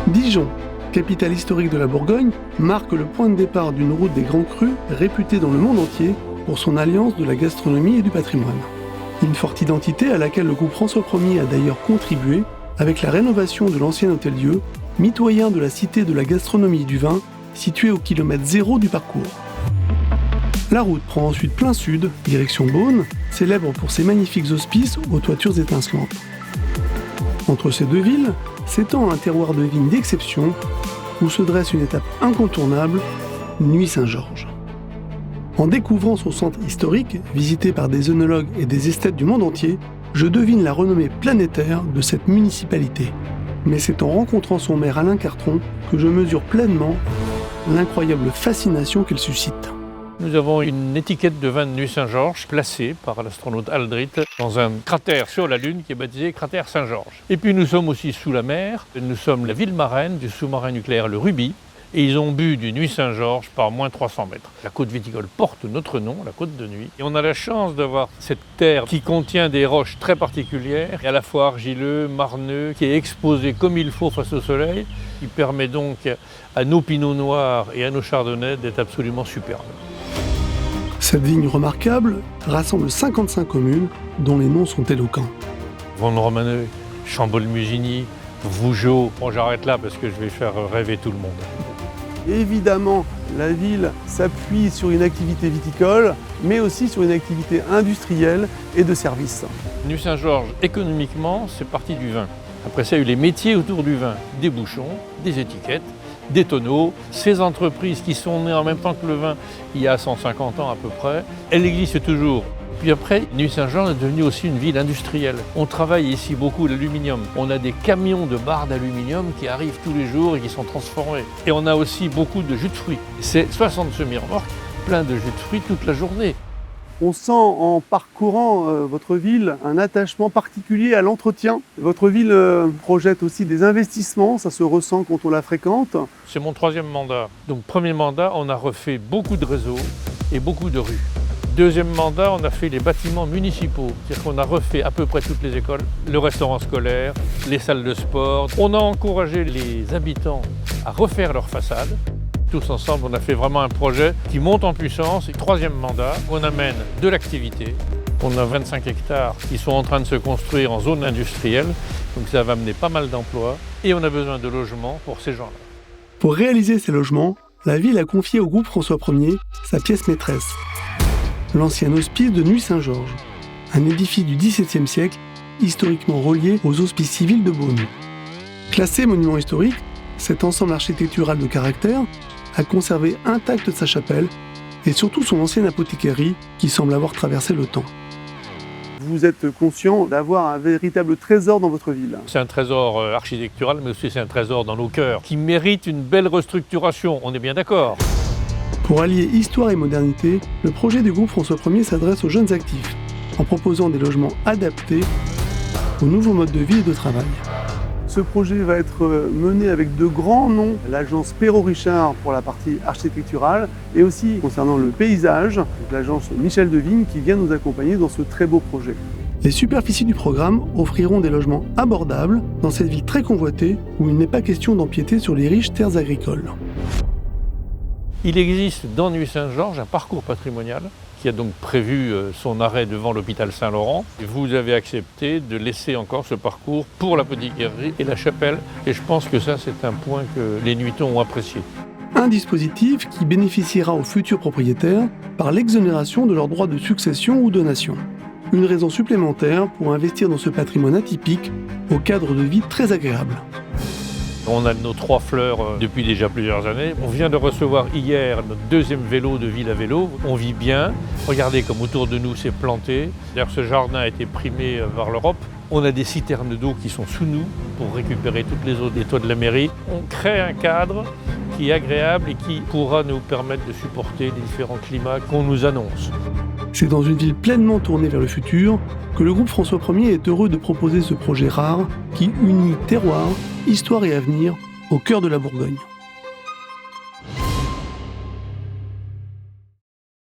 Dijon, capitale historique de la Bourgogne, marque le point de départ d'une route des grands crus réputée dans le monde entier pour son alliance de la gastronomie et du patrimoine. Une forte identité à laquelle le groupe François Ier a d'ailleurs contribué avec la rénovation de l'ancien hôtel-Dieu, mitoyen de la cité de la gastronomie et du vin, située au kilomètre 0 du parcours. La route prend ensuite plein sud, direction Beaune, célèbre pour ses magnifiques hospices aux toitures étincelantes. Entre ces deux villes s'étend un terroir de vignes d'exception où se dresse une étape incontournable, Nuits-Saint-Georges. En découvrant son centre historique, visité par des œnologues et des esthètes du monde entier, je devine la renommée planétaire de cette municipalité. Mais c'est en rencontrant son maire Alain Cartron que je mesure pleinement l'incroyable fascination qu'elle suscite. Nous avons une étiquette de vin de Nuits-Saint-Georges placée par l'astronaute Aldrit dans un cratère sur la Lune qui est baptisé cratère Saint-Georges. Et puis nous sommes aussi sous la mer, nous sommes la ville marraine du sous-marin nucléaire le Ruby et ils ont bu du Nuits-Saint-Georges par moins 300 mètres. La côte viticole porte notre nom, la côte de Nuits. Et on a la chance d'avoir cette terre qui contient des roches très particulières, et à la fois argileux, marneux, qui est exposé comme il faut face au soleil, qui permet donc à nos pinots noirs et à nos chardonnays d'être absolument superbes. Cette vigne remarquable rassemble 55 communes dont les noms sont éloquents. Vosne-Romaneux, Chambol-Musigny, Vougeot. Bon, j'arrête là parce que je vais faire rêver tout le monde. Évidemment, la ville s'appuie sur une activité viticole, mais aussi sur une activité industrielle et de services. Nuits-Saint-Georges, économiquement, c'est parti du vin. Après ça, il y a eu les métiers autour du vin, des bouchons, des étiquettes, des tonneaux. Ces entreprises qui sont nées en même temps que le vin, il y a 150 ans à peu près, elles existent toujours. Puis après, Nuits-Saint-Georges est devenue aussi une ville industrielle. On travaille ici beaucoup l'aluminium. On a des camions de barres d'aluminium qui arrivent tous les jours et qui sont transformés. Et on a aussi beaucoup de jus de fruits. C'est 60 semi-remorques, plein de jus de fruits toute la journée. On sent en parcourant votre ville un attachement particulier à l'entretien. Votre ville projette aussi des investissements, ça se ressent quand on la fréquente. C'est mon 3e mandat. Donc premier mandat, on a refait beaucoup de réseaux et beaucoup de rues. 2e mandat, on a fait les bâtiments municipaux. C'est-à-dire qu'on a refait à peu près toutes les écoles, le restaurant scolaire, les salles de sport. On a encouragé les habitants à refaire leurs façades. Tous ensemble, on a fait vraiment un projet qui monte en puissance. 3e mandat, on amène de l'activité. On a 25 hectares qui sont en train de se construire en zone industrielle. Donc ça va amener pas mal d'emplois. Et on a besoin de logements pour ces gens-là. Pour réaliser ces logements, la ville a confié au groupe François Ier sa pièce maîtresse, l'ancien hospice de Nuits-Saint-Georges, un édifice du XVIIe siècle historiquement relié aux hospices civils de Beaune. Classé monument historique, cet ensemble architectural de caractère a conservé intacte sa chapelle et surtout son ancienne apothicaire qui semble avoir traversé le temps. Vous êtes conscient d'avoir un véritable trésor dans votre ville. C'est un trésor architectural, mais aussi c'est un trésor dans nos cœurs, qui mérite une belle restructuration, on est bien d'accord. Pour allier histoire et modernité, le projet du groupe François Ier s'adresse aux jeunes actifs, en proposant des logements adaptés aux nouveaux modes de vie et de travail. Ce projet va être mené avec de grands noms, l'agence Perrault Richard pour la partie architecturale et aussi concernant le paysage, l'agence Michel Devigne qui vient nous accompagner dans ce très beau projet. Les superficies du programme offriront des logements abordables dans cette ville très convoitée où il n'est pas question d'empiéter sur les riches terres agricoles. Il existe dans Nuits-Saint-Georges un parcours patrimonial qui a donc prévu son arrêt devant l'hôpital Saint-Laurent. Et vous avez accepté de laisser encore ce parcours pour l'apothicaire et la chapelle. Et je pense que ça, c'est un point que les Nuitons ont apprécié. Un dispositif qui bénéficiera aux futurs propriétaires par l'exonération de leurs droits de succession ou donation. Une raison supplémentaire pour investir dans ce patrimoine atypique au cadre de vie très agréable. On a nos 3 fleurs depuis déjà plusieurs années. On vient de recevoir hier notre 2e vélo de ville à vélo. On vit bien. Regardez comme autour de nous c'est planté. D'ailleurs, ce jardin a été primé par l'Europe. On a des citernes d'eau qui sont sous nous pour récupérer toutes les eaux des toits de la mairie. On crée un cadre qui est agréable et qui pourra nous permettre de supporter les différents climats qu'on nous annonce. C'est dans une ville pleinement tournée vers le futur que le groupe François Ier est heureux de proposer ce projet rare qui unit terroir, histoire et avenir au cœur de la Bourgogne.